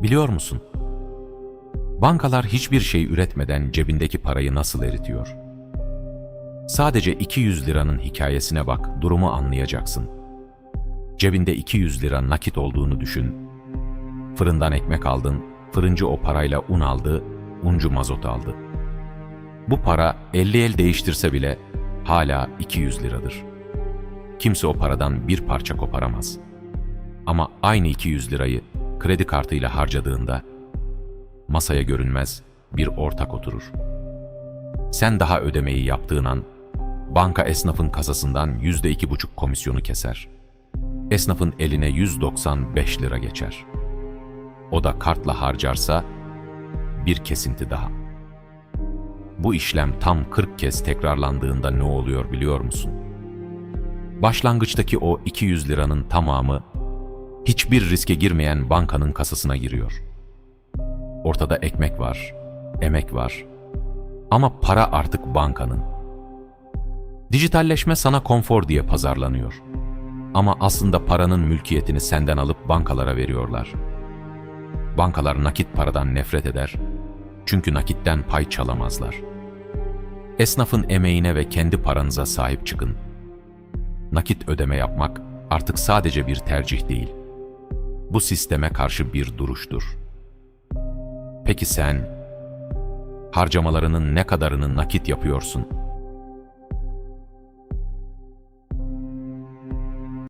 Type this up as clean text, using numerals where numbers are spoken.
Biliyor musun? Bankalar hiçbir şey üretmeden cebindeki parayı nasıl eritiyor? Sadece 200 liranın hikayesine bak, durumu anlayacaksın. Cebinde 200 lira nakit olduğunu düşün. Fırından ekmek aldın, fırıncı o parayla un aldı, uncu mazot aldı. Bu para 50 el değiştirse bile hala 200 liradır. Kimse o paradan bir parça koparamaz. Ama aynı 200 lirayı kredi kartıyla harcadığında masaya görünmez bir ortak oturur. Sen daha ödemeyi yaptığın an banka esnafın kasasından %2,5 komisyonu keser. Esnafın eline 195 lira geçer. O da kartla harcarsa bir kesinti daha. Bu işlem tam 40 kez tekrarlandığında ne oluyor biliyor musun? Başlangıçtaki o 200 liranın tamamı hiçbir riske girmeyen bankanın kasasına giriyor. Ortada ekmek var, emek var. Ama para artık bankanın. Dijitalleşme sana konfor diye pazarlanıyor. Ama aslında paranın mülkiyetini senden alıp bankalara veriyorlar. Bankalar nakit paradan nefret eder. Çünkü nakitten pay çalamazlar. Esnafın emeğine ve kendi paranıza sahip çıkın. Nakit ödeme yapmak artık sadece bir tercih değil. Bu sisteme karşı bir duruştur. Peki sen, harcamalarının ne kadarını nakit yapıyorsun?